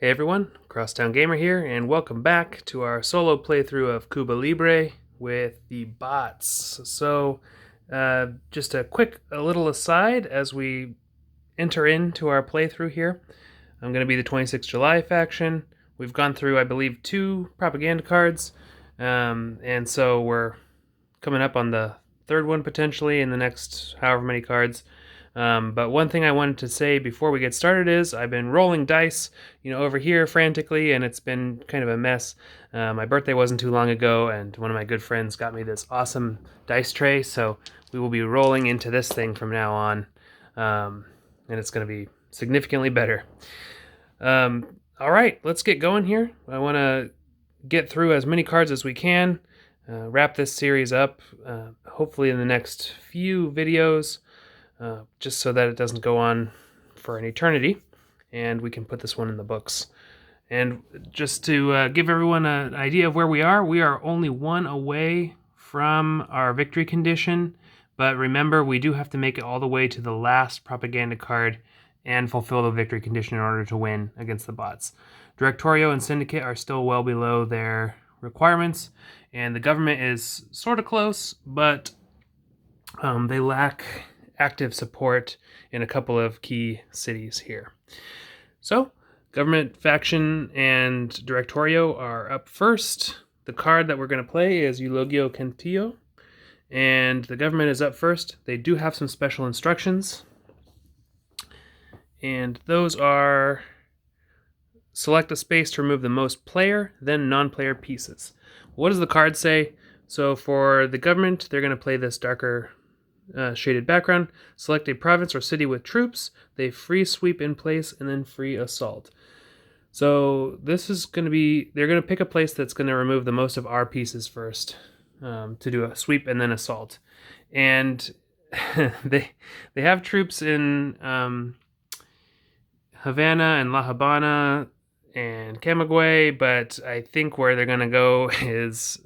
Hey everyone, Crosstown Gamer here, and welcome back to our solo playthrough of Cuba Libre with the bots. Just a little aside as we enter into our playthrough here. I'm going to be the 26th July faction. We've gone through, I believe, 2 propaganda cards, and so we're coming up on the third one potentially in the next however many cards. But one thing I wanted to say before we get started is I've been rolling dice, over here frantically, and it's been kind of a mess. My birthday wasn't too long ago, and one of my good friends got me this awesome dice tray, so we will be rolling into this thing from now on, and it's going to be significantly better. All right, let's get going here. I want to get through as many cards as we can, wrap this series up, hopefully in the next few videos. Just so that it doesn't go on for an eternity, and we can put this one in the books. And just to give everyone an idea of where we are only one away from our victory condition, but remember, we do have to make it all the way to the last propaganda card and fulfill the victory condition in order to win against the bots. Directorio and Syndicate are still well below their requirements, and the government is sort of close, but they lack active support in a couple of key cities here. So, government faction and Directorio are up first. The card that we're going to play is Eulogio Cantillo, and the government is up first. They do have some special instructions, and those are: select a space to remove the most player, then non-player pieces. What does the card say? So for the government, they're going to play this darker shaded background. Select a province or city with troops. They free sweep in place and then free assault. So this is going to be, they're going to pick a place that's going to remove the most of our pieces first, to do a sweep and then assault. And they have troops in Havana and La Habana and Camagüey, but I think where they're going to go is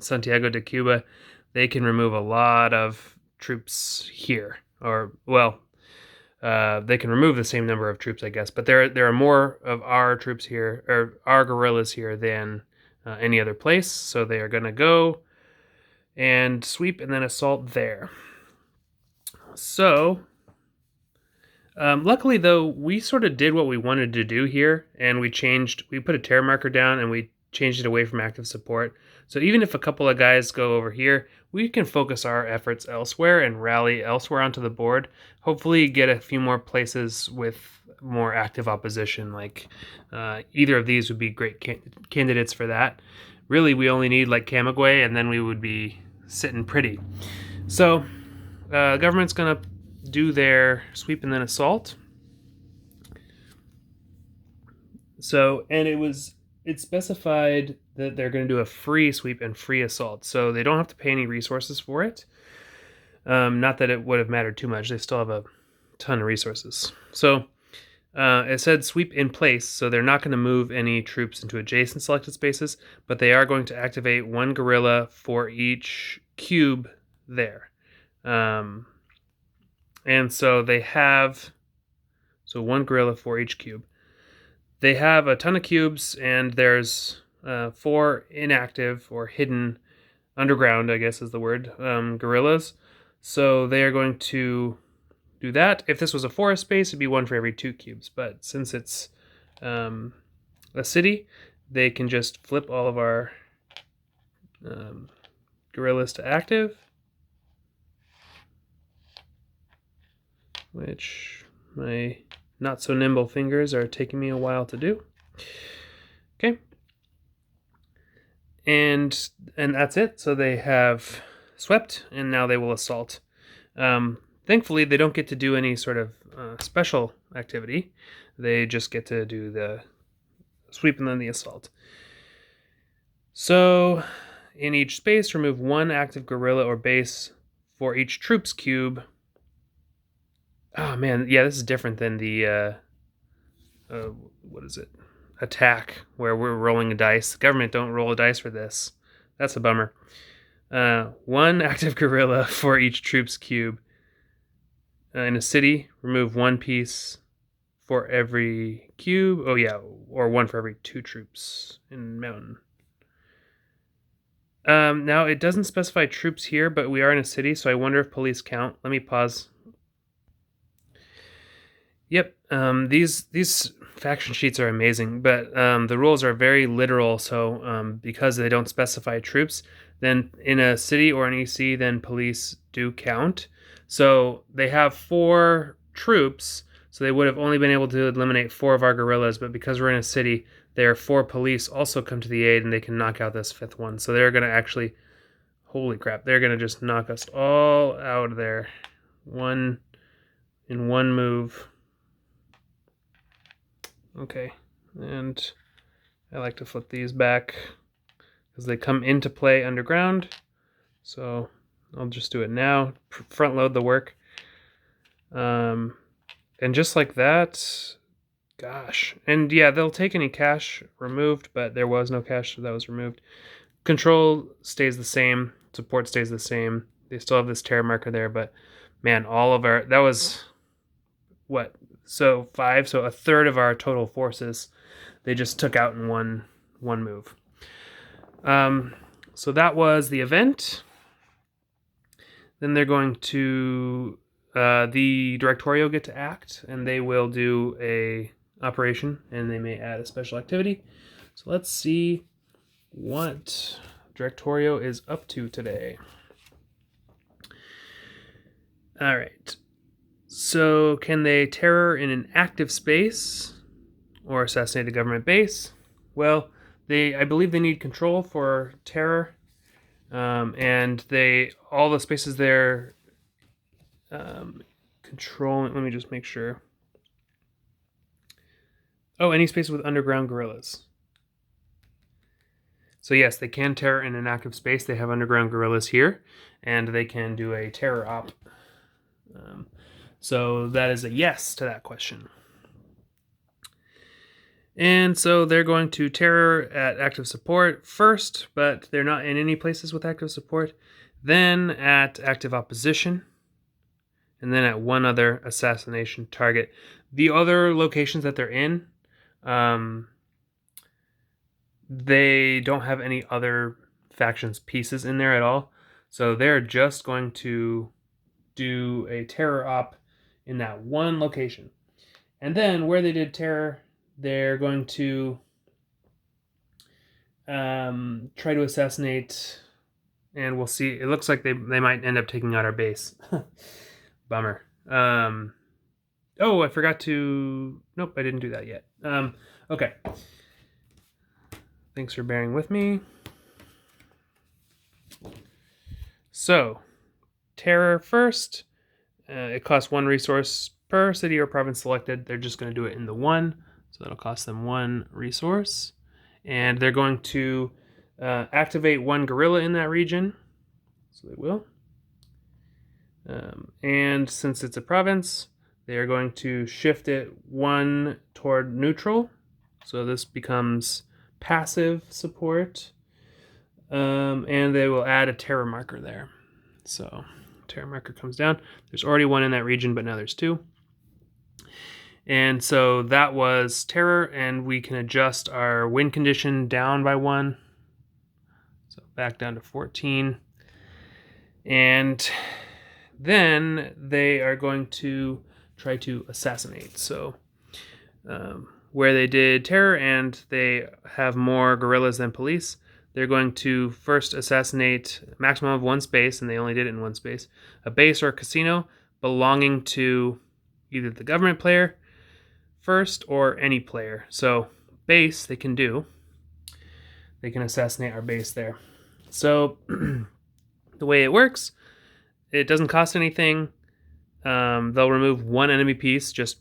Santiago de Cuba. They can remove a lot of troops here, or they can remove the same number of troops, I guess, but there are more of our troops here, or our guerrillas here, than any other place, so they are going to go and sweep and then assault there. So luckily though, we sort of did what we wanted to do here, and we put a terror marker down and we changed it away from active support. So even if a couple of guys go over here, we can focus our efforts elsewhere and rally elsewhere onto the board. Hopefully get a few more places with more active opposition. Like either of these would be great candidates for that. Really, we only need like Camagüey, and then we would be sitting pretty. So government's going to do their sweep and then assault. So, and it specified that they're going to do a free sweep and free assault, so they don't have to pay any resources for it. Not that it would have mattered too much. They still have a ton of resources. So it said sweep in place, so they're not going to move any troops into adjacent selected spaces, but they are going to activate one guerrilla for each cube there. And so they have one guerrilla for each cube. They have a ton of cubes, and there's 4 inactive or hidden underground, I guess is the word, guerrillas. So they are going to do that. If this was a forest space, it'd be 1 for every 2 cubes. But since it's a city, they can just flip all of our guerrillas to active, which my not so nimble fingers are taking me a while to do. Okay. And that's it. So they have swept, and now they will assault. Thankfully, they don't get to do any sort of special activity. They just get to do the sweep and then the assault. So in each space, remove 1 active guerrilla or base for each troops cube. Oh man, yeah, this is different than the what is it? Attack, where we're rolling a dice. The government don't roll a dice for this. That's a bummer. 1 active guerrilla for each troops cube. In a city, remove 1 piece for every cube. Oh yeah, or 1 for every 2 troops in mountain. Now it doesn't specify troops here, but we are in a city, so I wonder if police count. Let me pause. Yep. These faction sheets are amazing, but the rules are very literal. So because they don't specify troops, then in a city or an EC, then police do count. So they have 4 troops, so they would have only been able to eliminate 4 of our guerrillas. But because we're in a city, there are 4 police also come to the aid, and they can knock out this 5th one. So they're gonna actually, holy crap, they're gonna just knock us all out of there, in one move. Okay, and I like to flip these back because they come into play underground. So I'll just do it now, front load the work. And just like that, gosh. And yeah, they'll take any cash removed, but there was no cash, so that was removed. Control stays the same, support stays the same. They still have this terror marker there, but man, all of our, that was what? So 5, so a third of our total forces, they just took out in one move. So that was the event. Then they're going to, the Directorio get to act, and they will do a operation, and they may add a special activity. So let's see what Directorio is up to today. All right. So can they terror in an active space or assassinate a government base? Well, I believe they need control for terror, and all the spaces there control. Let me just make sure. Oh, any space with underground guerrillas. So yes, they can terror in an active space. They have underground guerrillas here, and they can do a terror op. So that is a yes to that question. And so they're going to terror at active support first, but they're not in any places with active support. Then at active opposition, and then at one other assassination target. The other locations that they're in, they don't have any other factions pieces in there at all. So they're just going to do a terror op in that one location. And then where they did terror, they're going to try to assassinate, and we'll see. It looks like they might end up taking out our base. Bummer. Oh, I forgot to... Nope, I didn't do that yet. Okay. Thanks for bearing with me. So, terror first. It costs 1 resource per city or province selected. They're just going to do it in the 1, so that'll cost them 1 resource. And they're going to activate 1 guerrilla in that region, so they will. And since it's a province, they are going to shift it 1 toward neutral, so this becomes passive support. And they will add a terror marker there. So terror marker comes down. There's already 1 in that region, but now there's 2. And so that was terror, and we can adjust our win condition down by 1. So back down to 14. And then they are going to try to assassinate. So where they did terror and they have more guerrillas than police, they're going to first assassinate a maximum of 1 space, and they only did it in 1 space, a base or a casino belonging to either the government player first or any player. So base they can do. They can assassinate our base there. So the way it works, it doesn't cost anything. They'll remove 1 enemy piece, just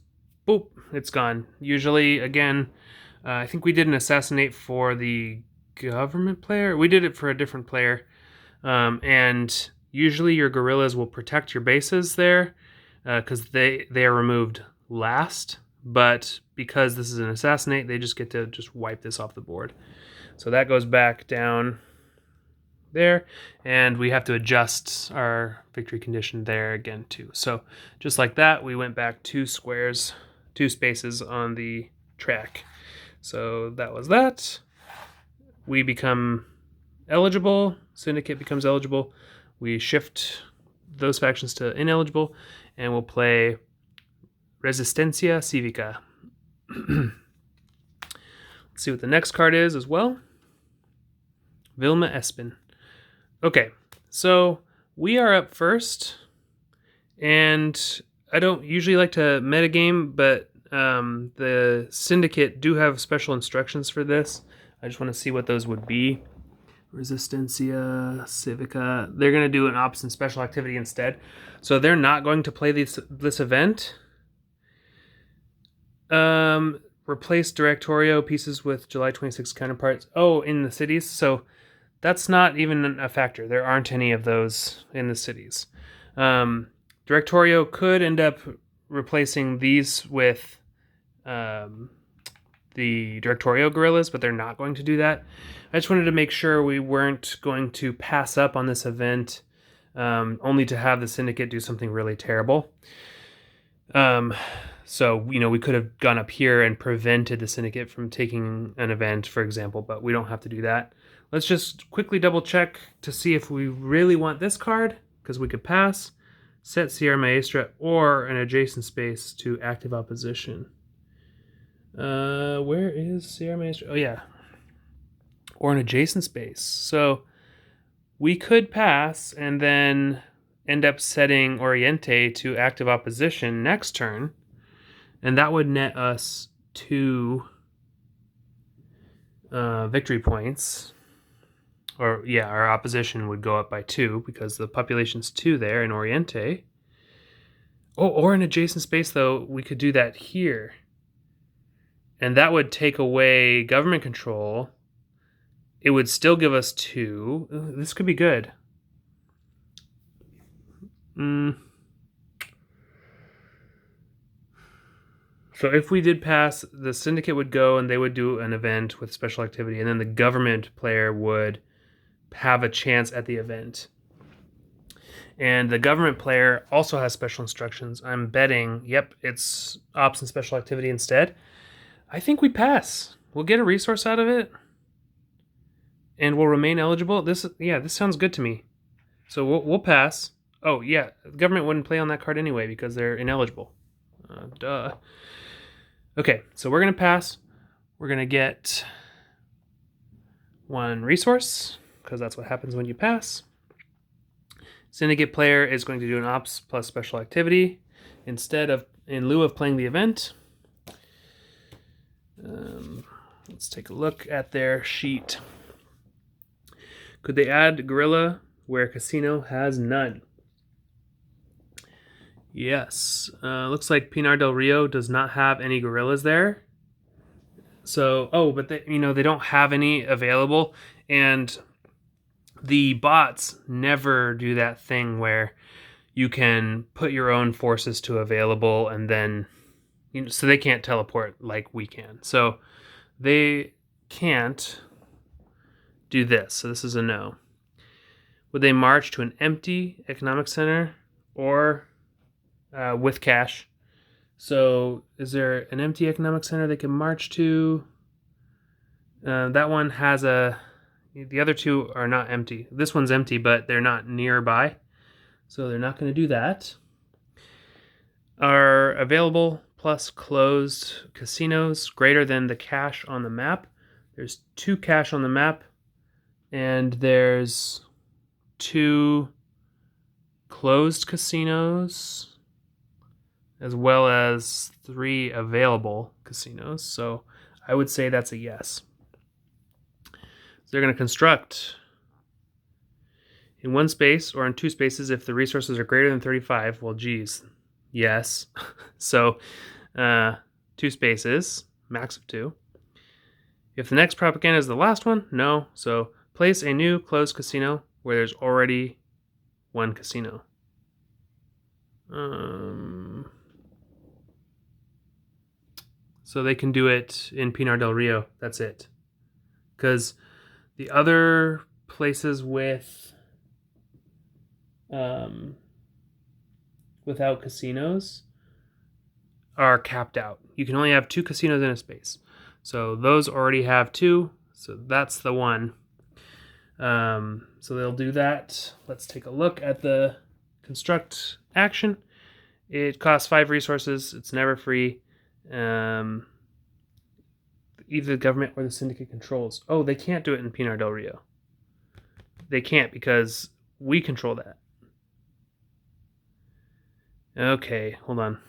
boop, it's gone. Usually, again, I think we did an assassinate for the government player. We did it for a different player. And usually your guerrillas will protect your bases there because they are removed last. But because this is an assassinate, they just get to just wipe this off the board. So that goes back down there, and we have to adjust our victory condition there again too. So just like that, we went back 2 squares 2 spaces on the track. So that was that. We become eligible. Syndicate becomes eligible. We shift those factions to ineligible, and we'll play Resistencia Cívica. Let's see what the next card is as well. Vilma Espin. Okay, so we are up first, and I don't usually like to metagame, but the Syndicate do have special instructions for this. I just want to see what those would be. Resistencia Cívica. They're going to do an ops and special activity instead. So they're not going to play this event. Replace Directorio pieces with July 26 counterparts. Oh, in the cities. So that's not even a factor. There aren't any of those in the cities. Directorio could end up replacing these with the Directorio guerrillas, but they're not going to do that. I just wanted to make sure we weren't going to pass up on this event only to have the Syndicate do something really terrible. So, we could have gone up here and prevented the Syndicate from taking an event, for example, but we don't have to do that. Let's just quickly double check to see if we really want this card, because we could pass, set Sierra Maestra, or an adjacent space to active opposition. Where is Sierra Maestra? Oh, yeah. Or an adjacent space. So we could pass and then end up setting Oriente to active opposition next turn, and that would net us 2 victory points. Or, yeah, our opposition would go up by 2 because the population's 2 there in Oriente. Oh, or an adjacent space, though, we could do that here. And that would take away government control. It would still give us 2. This could be good. So if we did pass, the Syndicate would go and they would do an event with special activity, and then the government player would have a chance at the event. And the government player also has special instructions. I'm betting, yep, it's ops and special activity instead. I think we pass. We'll get a resource out of it, and we'll remain eligible. This sounds good to me. So we'll pass. Oh, yeah, the government wouldn't play on that card anyway because they're ineligible. Duh. Okay, so we're going to pass. We're going to get 1 resource, because that's what happens when you pass. Syndicate player is going to do an ops plus special activity in lieu of playing the event. Let's take a look at their sheet. Could they add guerrilla where casino has none? Yes. Looks like Pinar del Rio does not have any guerrillas there. So, but they don't have any available, and the bots never do that thing where you can put your own forces to available and then, so they can't teleport like we can. So they can't do this. So this is a no. Would they march to an empty economic center or with cash? So is there an empty economic center they can march to? That one has the other 2 are not empty. This one's empty, but they're not nearby. So they're not going to do that. Are available plus closed casinos greater than the cash on the map? There's 2 cash on the map, and there's 2 closed casinos, as well as 3 available casinos. So I would say that's a yes. So they're going to construct in 1 space or in 2 spaces if the resources are greater than 35. Well, geez, yes. So 2 spaces, max of 2. If the next propaganda is the last one, no. So place a new closed casino where there's already 1 casino. So they can do it in Pinar del Rio. That's it. Because the other places with without casinos, are capped out. You can only have 2 casinos in a space. So those already have 2, so that's the one. So they'll do that. Let's take a look at the construct action. It costs 5 resources. It's never free. Either the government or the syndicate controls. Oh, they can't do it in Pinar del Rio. They can't because we control that. Okay, hold on.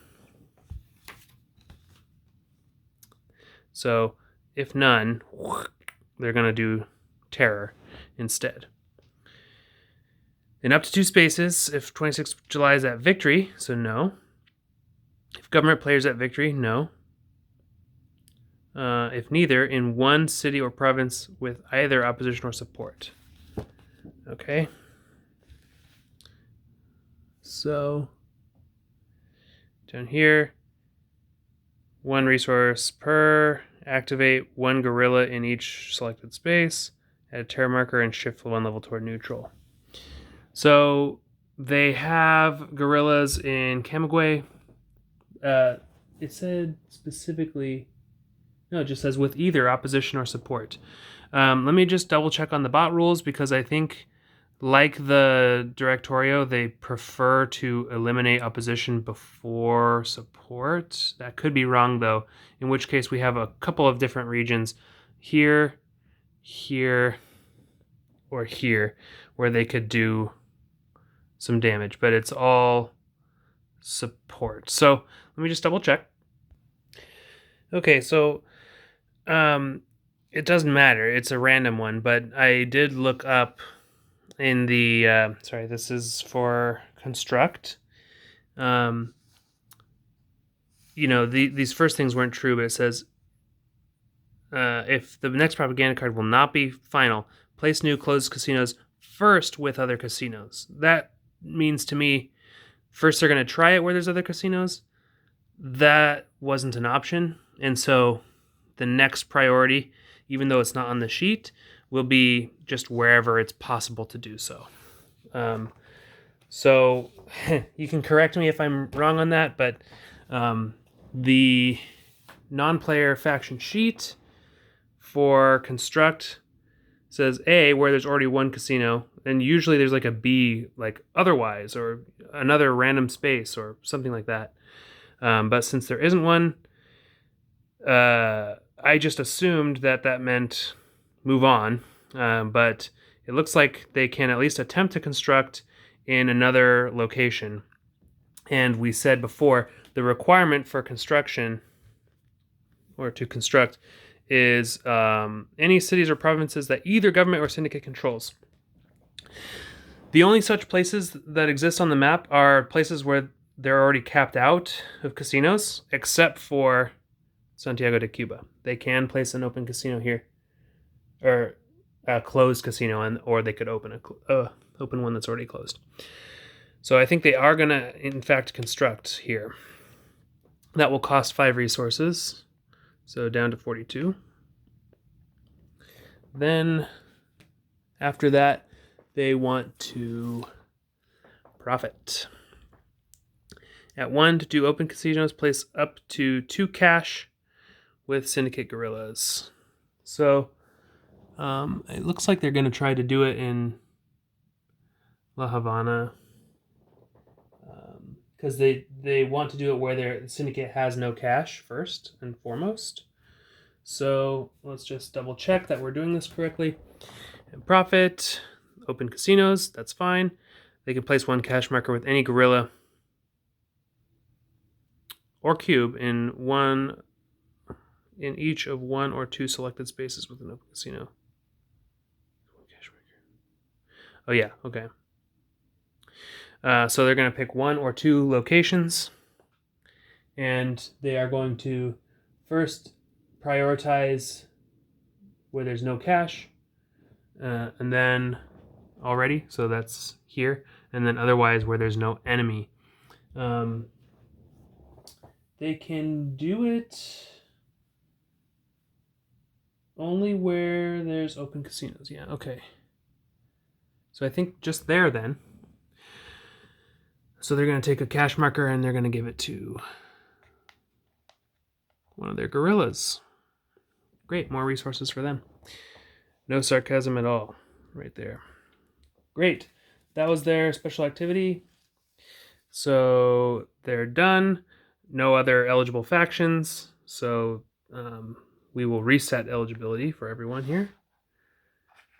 So if none, they're going to do terror instead. In up to 2 spaces, if 26th July is at victory, so no. If government players at victory, no. If neither, in 1 city or province with either opposition or support. Okay. So down here, 1 resource per, activate 1 guerrilla in each selected space, add a terror marker, and shift 1 level toward neutral. So they have guerrillas in Camagüey. It said specifically, no, it just says with either opposition or support. Let me just double check on the bot rules because I think, like the Directorio, they prefer to eliminate opposition before support. That could be wrong though, in which case we have a couple of different regions here, here, or here, where they could do some damage, but it's all support. So let me just double check. Okay, so it doesn't matter. It's a random one, but I did look up in the, sorry, this is for construct. You know, these first things weren't true, but it says, if the next propaganda card will not be final, place new closed casinos first with other casinos. That means to me, first they're going to try it where there's other casinos. That wasn't an option. And so the next priority, even though it's not on the sheet, will be just wherever it's possible to do so. So you can correct me if I'm wrong on that, but the non-player faction sheet for construct says A, where there's already 1 casino, and usually there's like a B, like otherwise, or another random space, or something like that. But since there isn't one, I just assumed that meant move on. But it looks like they can at least attempt to construct in another location. And we said before, the requirement for construction, or to construct, is any cities or provinces that either government or syndicate controls. The only such places that exist on the map are places where they're already capped out of casinos, except for Santiago de Cuba. They can place an open casino here, or a closed casino, or they could open open one that's already closed. So I think they are going to, in fact, construct here. That will cost 5 resources. So down to 42. Then after that, they want to profit. At 1, to do open casinos, place up to 2 cash with syndicate guerrillas. So it looks like they're going to try to do it in La Habana, because they want to do it where the syndicate has no cash first and foremost. So let's just double check that we're doing this correctly. And profit, open casinos, that's fine. They can place 1 cash marker with any guerrilla or cube in each of 1 or 2 selected spaces with an open casino. Oh yeah, okay. So they're going to pick 1 or 2 locations, and they are going to first prioritize where there's no cash, and then already, so that's here, and then otherwise where there's no enemy. They can do it only where there's open casinos. Yeah, okay. So I think just there then. So they're going to take a cash marker and they're going to give it to one of their guerrillas. Great, more resources for them. No sarcasm at all, right there. Great, that was their special activity. So they're done. No other eligible factions. So we will reset eligibility for everyone here.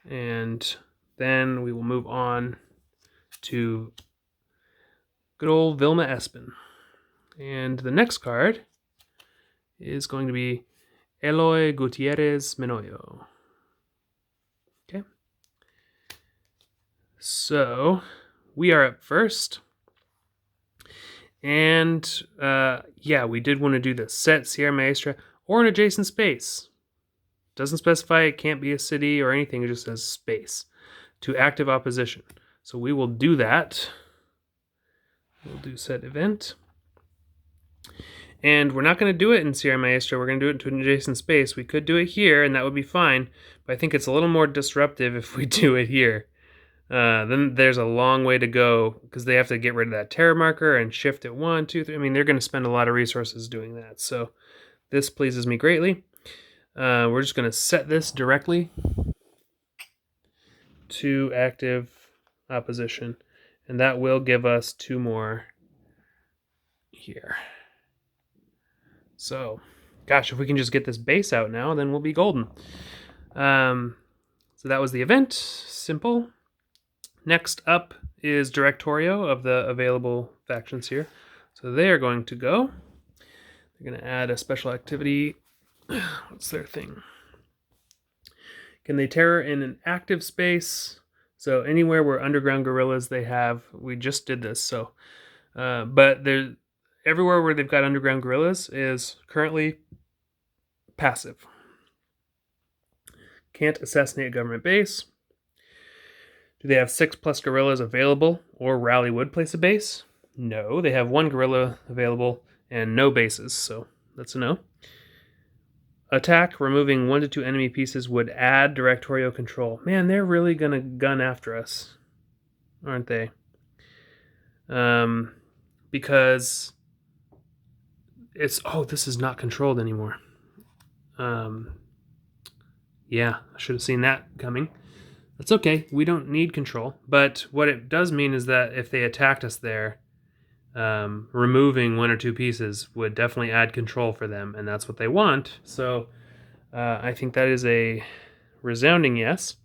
And then we will move on to good old Vilma Espen. And the next card is going to be Eloy Gutierrez Menoyo. Okay. So we are up first. And yeah, we did want to do the set Sierra Maestra or an adjacent space. Doesn't specify, it can't be a city or anything, it just says space to active opposition. So we will do that. We'll do set event. And we're not going to do it in Sierra Maestra, we're going to do it to an adjacent space. We could do it here, and that would be fine, but I think it's a little more disruptive if we do it here. Then there's a long way to go, because they have to get rid of that terror marker and shift it 1, 2, 3. I mean, they're going to spend a lot of resources doing that, so this pleases me greatly. We're just going to set this directly to active opposition, and that will give us 2 more here. So, gosh, if we can just get this base out now, then we'll be golden. So that was the event. Simple. Next up is Directorio of the available factions here. So they are going to go. They're going to add a special activity. What's their thing? Can they terror in an active space? So anywhere where underground guerrillas they have, we just did this. So, but there's everywhere where they've got underground guerrillas is currently passive. Can't assassinate a government base. Do they have 6+ guerrillas available, or Rally would place a base? No, they have 1 guerrilla available and no bases, so that's a no. Attack, removing 1 to 2 enemy pieces would add Directorio control. Man, they're really gonna gun after us, aren't they? Because it's, oh, this is not controlled anymore. Yeah, I should have seen that coming. That's okay, we don't need control. But what it does mean is that if they attacked us there, removing 1 or 2 pieces would definitely add control for them, and that's what they want. So I think that is a resounding yes.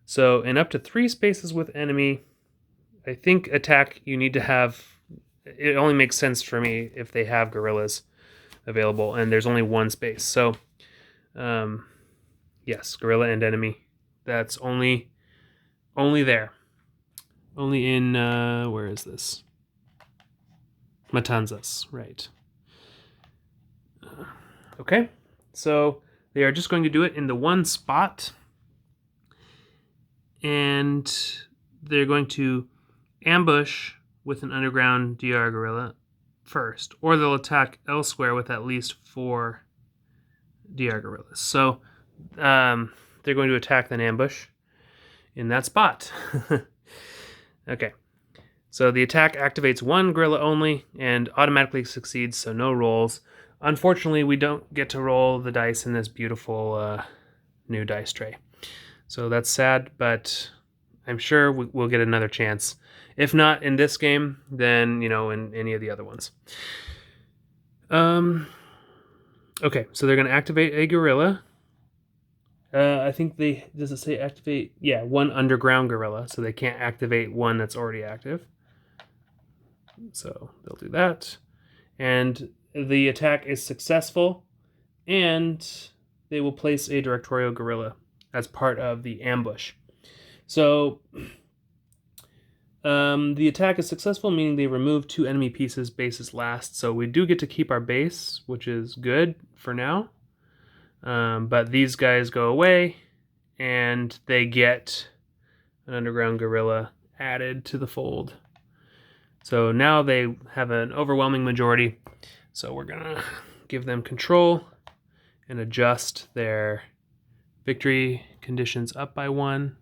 So in up to 3 spaces with enemy, I think attack you need to have, it only makes sense for me if they have guerrillas available and there's only 1 space. So yes, guerrilla and enemy. That's only there. Only in, where is this? Matanzas, right. Okay, so they are just going to do it in the 1 spot. And they're going to ambush with an underground DR guerrilla first. Or they'll attack elsewhere with at least 4 DR guerrillas. So they're going to attack then ambush in that spot. Okay. So the attack activates 1 guerrilla only and automatically succeeds, so no rolls. Unfortunately, we don't get to roll the dice in this beautiful new dice tray. So that's sad, but I'm sure we'll get another chance. If not in this game, then, in any of the other ones. Okay, so they're going to activate a guerrilla. I think does it say activate? Yeah, 1 underground guerrilla, so they can't activate 1 that's already active. So they'll do that. And the attack is successful, and they will place a Directorio guerrilla as part of the ambush. So the attack is successful, meaning they remove 2 enemy pieces, bases last. So we do get to keep our base, which is good for now. But these guys go away, and they get an underground guerrilla added to the fold. So now they have an overwhelming majority. So we're going to give them control and adjust their victory conditions up by 1.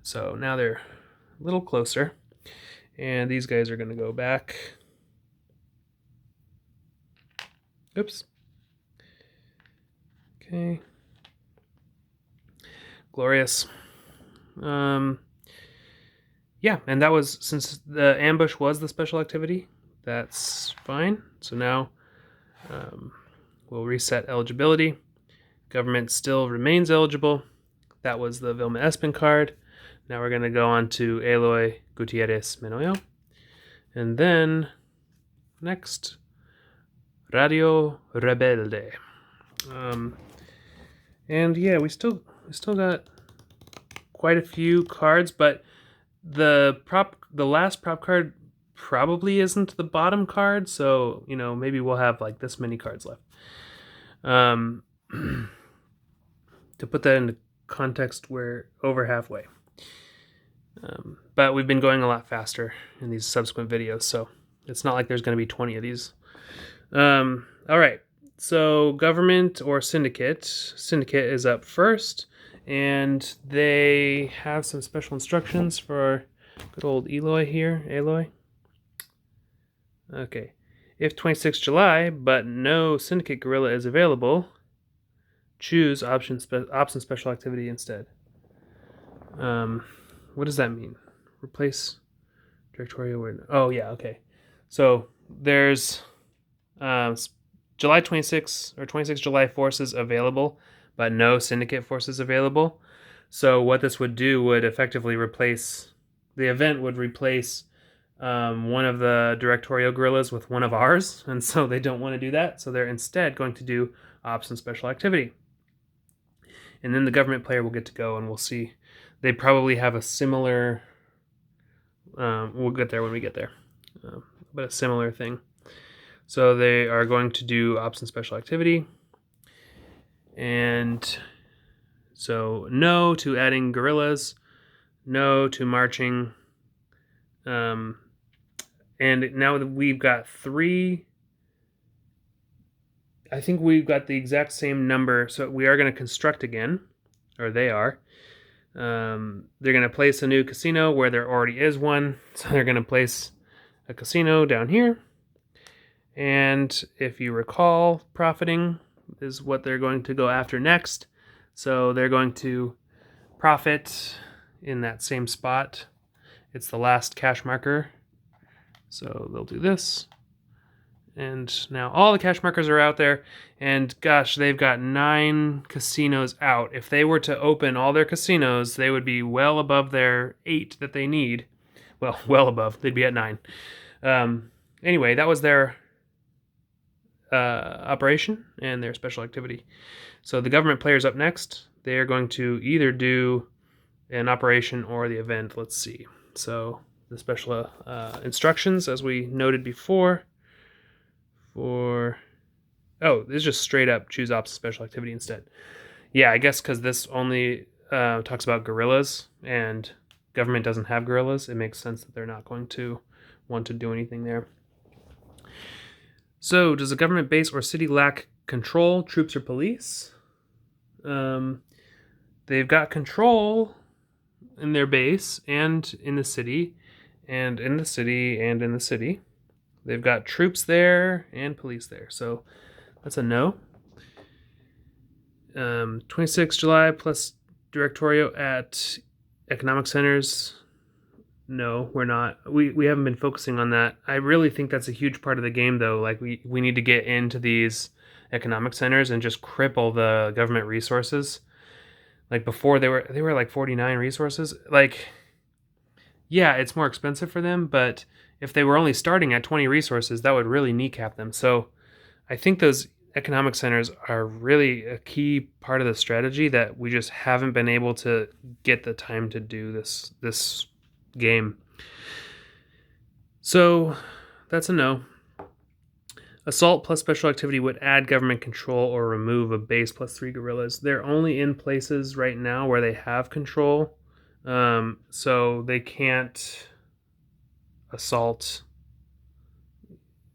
So now they're a little closer. And these guys are going to go back. Oops. Okay. Glorious. Yeah, and that was, since the ambush was the special activity, that's fine. So now we'll reset eligibility. Government still remains eligible. That was the Vilma Espin card. Now we're going to go on to Eloy Gutierrez Menoyo. And then next, Radio Rebelde. And yeah, we still got quite a few cards, but the last prop card probably isn't the bottom card, so maybe we'll have like this many cards left. To put that into context, we're over halfway. But we've been going a lot faster in these subsequent videos, so it's not like there's going to be 20 of these. All right, so government or syndicate. Syndicate is up first, and they have some special instructions for good old Eloy here. Eloy. Okay. If 26 July, but no syndicate guerrilla is available, choose option special activity instead. What does that mean? Replace directorial word. Oh yeah, okay. So there's July 26 or 26 July forces available, but no syndicate forces available. So what this would do would effectively replace, the event would replace one of the directorial guerrillas with one of ours, and so they don't want to do that. So they're instead going to do ops and special activity. And then the government player will get to go, and we'll see. They probably have a similar, we'll get there when we get there, but a similar thing. So they are going to do ops and special activity. And so no to adding guerrillas, no to marching. And now that we've got 3, I think we've got the exact same number. So we are going to construct again, or they are. They're going to place a new casino where there already is one. So they're going to place a casino down here. And if you recall, profiting is what they're going to go after next. So they're going to profit in that same spot. It's the last cash marker. So they'll do this. And now all the cash markers are out there. And gosh, they've got 9 casinos out. If they were to open all their casinos, they would be well above their 8 that they need. Well above. They'd be at 9. Anyway, that was their operation and their special activity. So the government player's up next. They are going to either do an operation or the event. Let's see. So the special instructions, as we noted before, this is just straight up choose ops special activity instead. Yeah, I guess because this only talks about guerrillas and government doesn't have guerrillas, it makes sense that they're not going to want to do anything there. So, does a government base or city lack control, troops, or police? They've got control in their base and in the city, and in the city, and in the city. They've got troops there and police there, so that's a no. 26 July plus directorio at economic centers. No, we're not. We haven't been focusing on that. I really think that's a huge part of the game, though. Like, we need to get into these economic centers and just cripple the government resources. Like, before they were like 49 resources. Like, yeah, it's more expensive for them, but if they were only starting at 20 resources, that would really kneecap them. So I think those economic centers are really a key part of the strategy that we just haven't been able to get the time to do this game. So that's a no. Assault plus special activity would add government control or remove a base plus 3 guerrillas. They're only in places right now where they have control, so they can't assault.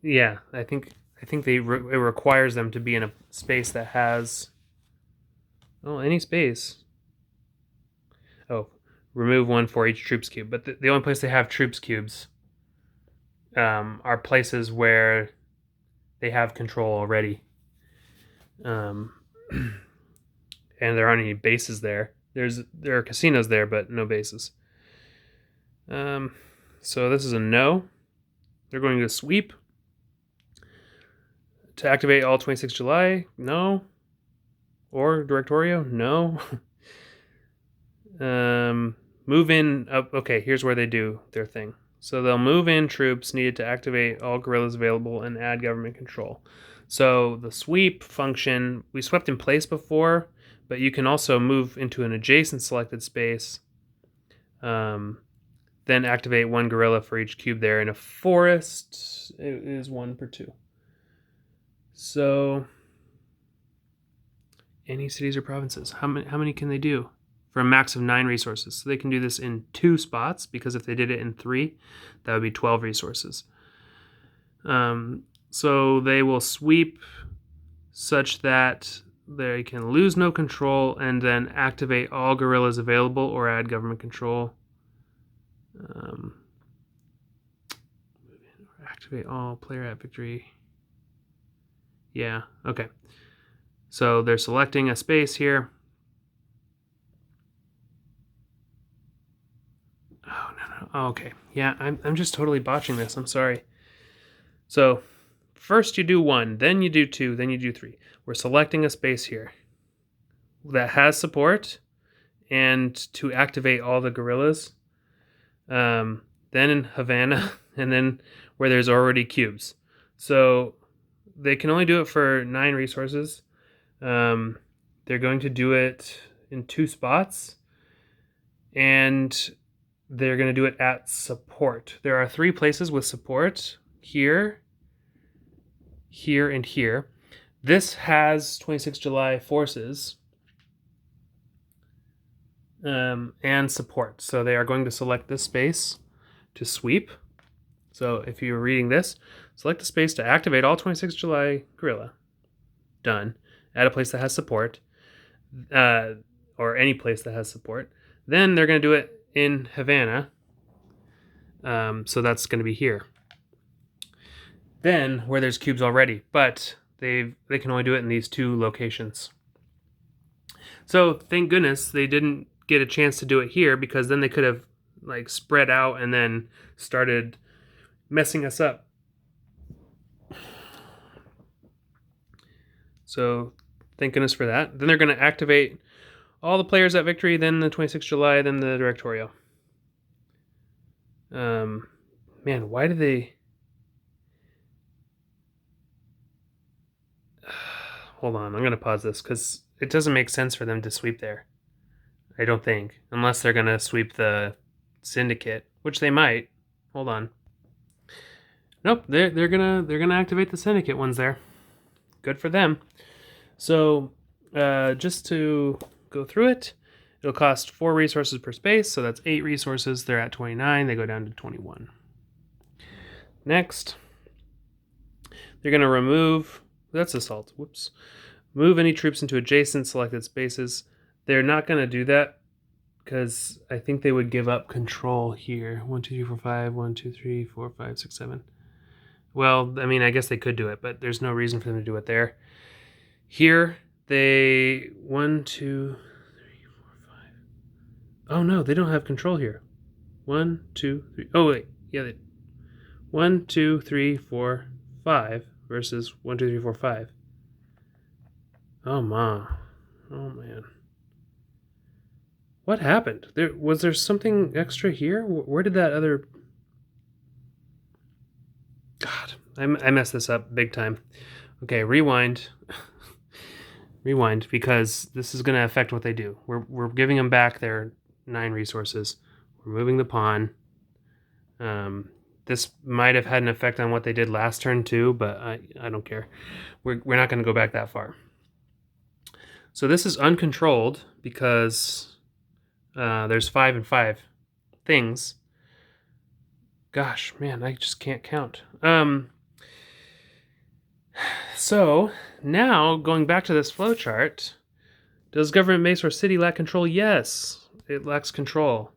Yeah, I think it requires them to be in a space that has any space. Remove 1 for each troops cube. But the only place they have troops cubes are places where they have control already. and there aren't any bases there. There are casinos there, but no bases. So this is a no. They're going to sweep. To activate all 26 July, no. Or Directorio, no. Move in. Okay, here's where they do their thing. So they'll move in troops needed to activate all guerrillas available and add government control. So the sweep function, we swept in place before, but you can also move into an adjacent selected space. Then activate one guerrilla for each cube there. In a forest, it is 1 per 2. So, any cities or provinces, how many can they do? For a max of 9 resources. So they can do this in 2 spots, because if they did it in 3, that would be 12 resources. So they will sweep such that they can lose no control and then activate all guerrillas available or add government control. Activate all player at victory. Yeah, okay. So they're selecting a space here. Oh, no. Oh, okay. Yeah, I'm just totally botching this. I'm sorry. So first you do 1, then you do 2, then you do 3. We're selecting a space here that has support and to activate all the guerrillas. Then in Havana, and then where there's already cubes. So they can only do it for 9 resources. They're going to do it in 2 spots, and they're going to do it at support. There are 3 places with support: here, here, and here. This has 26 July forces and support. So they are going to select this space to sweep. So if you're reading this, select a space to activate all 26 July guerrilla. Done. Add a place that has support, or any place that has support. Then they're going to do it in Havana. So that's going to be here. Then where there's cubes already, but they can only do it in these 2 locations. So thank goodness they didn't get a chance to do it here, because then they could have like spread out and then started messing us up. So thank goodness for that. Then they're going to activate all the players at victory, then the 26th July, then the Directorio. Man, why did they... Hold on, I'm going to pause this, because it doesn't make sense for them to sweep there. I don't think. Unless they're going to sweep the syndicate, which they might. Hold on. Nope, they're gonna activate the syndicate ones there. Good for them. So just to go through it, it'll cost 4 resources per space, so that's 8 resources. They're at 29. They go down to 21. Next, they're gonna remove. That's assault. Whoops. Move any troops into adjacent selected spaces. They're not gonna do that because I think they would give up control here. 1, 2, 3, 4, 5. 1, 2, 3, 4, 5, 6, 7. Well, I mean, I guess they could do it, but there's no reason for them to do it there. Here, they 1, 2, 3, 4, 5. Oh no, they don't have control here. 1, 2, 3. Oh wait, yeah. 1, 2, 3, 4, 5 versus 1, 2, 3, 4, 5. Oh ma. Oh man. What happened? Was there something extra here? Where did that other... God, I messed this up big time. Okay, rewind. Rewind, because this is going to affect what they do. We're giving them back their 9 resources. We're moving the pawn. This might have had an effect on what they did last turn too, but I don't care. We're not going to go back that far. So this is uncontrolled because there's 5 and 5 things. Gosh, man, I just can't count. So now going back to this flowchart, does government base or city lack control? Yes, it lacks control.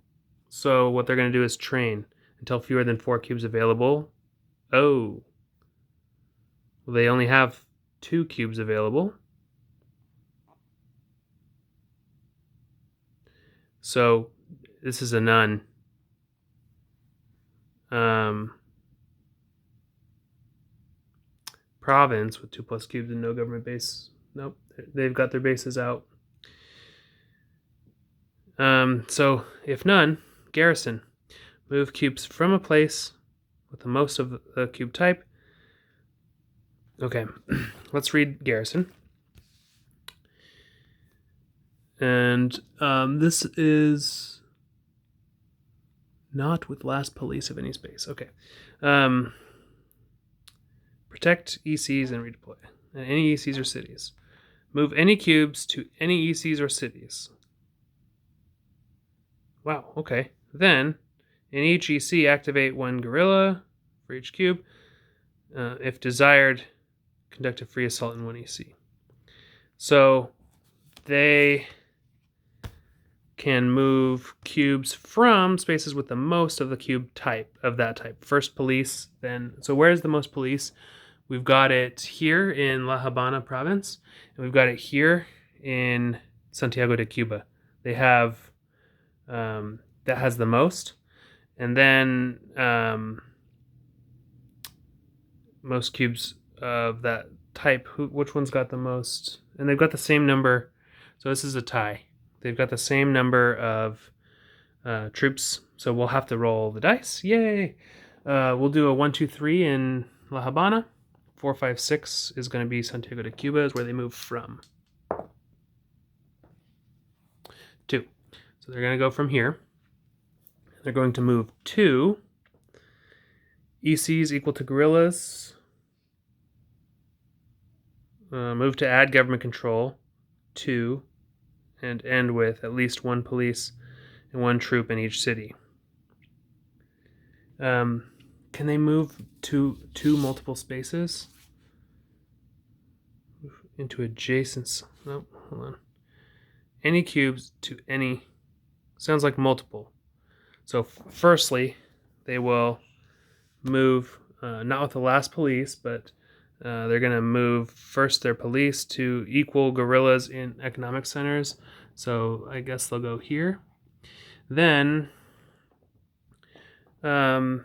So what they're going to do is train until fewer than 4 cubes available. Oh, well, they only have 2 cubes available. So this is a none. Province with 2+ cubes and no government base. Nope, they've got their bases out. So if none, garrison. Move cubes from a place with the most of the cube type. Okay, let's read garrison. And this is not with last police of any space. Okay. Protect ECs and redeploy. And any ECs or cities. Move any cubes to any ECs or cities. Wow, okay. Then, in each EC, activate 1 guerrilla for each cube. If desired, conduct a free assault in 1 EC. So, they can move cubes from spaces with the most of the cube type, of that type. First police, then... So where's the most police? We've got it here in La Habana province, and we've got it here in Santiago de Cuba. They have... that has the most. And then most cubes of that type. Which one's got the most? And they've got the same number. So this is a tie. They've got the same number of troops. So we'll have to roll the dice. Yay! We'll do a 1, 2, 3 in La Habana. 4, 5, 6 is going to be Santiago de Cuba, is where they move from. 2. So they're going to go from here. They're going to move 2 ECs equal to guerrillas. Move to add government control. 2. And end with at least 1 police and 1 troop in each city. Can they move to 2 multiple spaces? Into adjacent... Nope, hold on. Any cubes to any... Sounds like multiple. So firstly, they will move, not with the last police, but they're going to move first their police to equal guerrillas in economic centers. So I guess they'll go here. Then to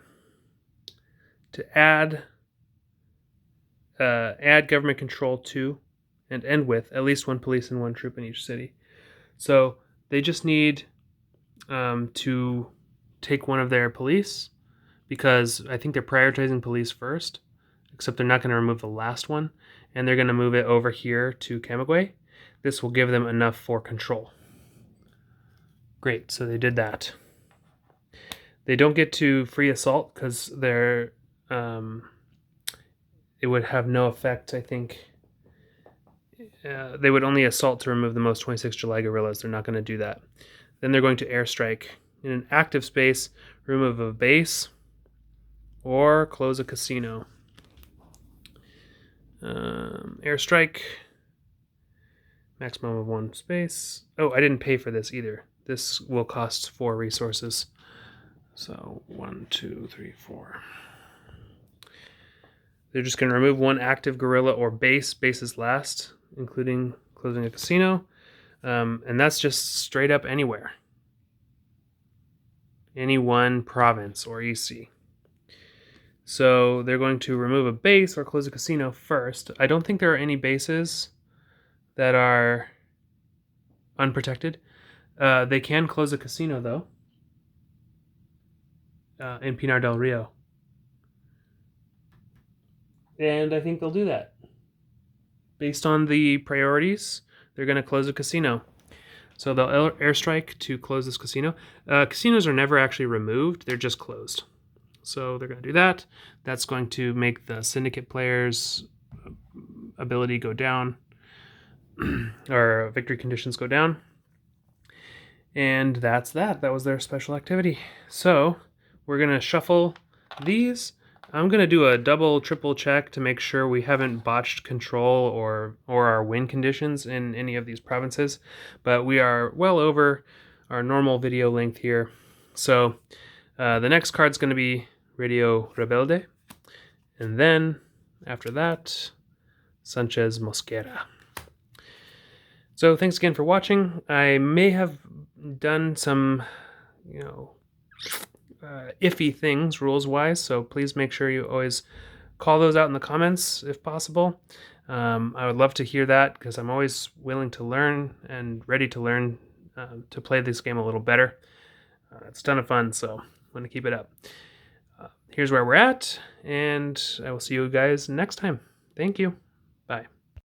add government control to and end with at least 1 police and 1 troop in each city. So they just need to take 1 of their police, because I think they're prioritizing police first, except they're not going to remove the last one, and they're going to move it over here to Camagüey. This will give them enough for control. Great, so they did that. They don't get to free assault because they're it would have no effect, I think. They would only assault to remove the most 26 July guerrillas. They're not going to do that. Then they're going to airstrike. In an active space, remove a base or close a casino. Airstrike. Maximum of 1 space. Oh, I didn't pay for this either. This will cost 4 resources. So 1, 2, 3, 4. They're just going to remove 1 active guerrilla or base. Base is last, including closing a casino. And that's just straight up anywhere. Any 1 province or EC. So they're going to remove a base or close a casino first. I don't think there are any bases that are unprotected. They can close a casino, though, in Pinar del Rio. And I think they'll do that. Based on the priorities, they're going to close a casino. So they'll airstrike to close this casino. Casinos are never actually removed. They're just closed. So they're going to do that. That's going to make the syndicate players' ability go down, or victory conditions go down. And that's that. That was their special activity. So we're going to shuffle these. I'm going to do a double, triple check to make sure we haven't botched control or our win conditions in any of these provinces. But we are well over our normal video length here. So the next card's going to be Radio Rebelde. And then after that, Sanchez Mosquera. So thanks again for watching. I may have done some, iffy things rules-wise, so please make sure you always call those out in the comments if possible. I would love to hear that because I'm always willing to learn and ready to learn to play this game a little better. It's a ton of fun, so I'm going to keep it up. Here's where we're at, and I will see you guys next time. Thank you. Bye.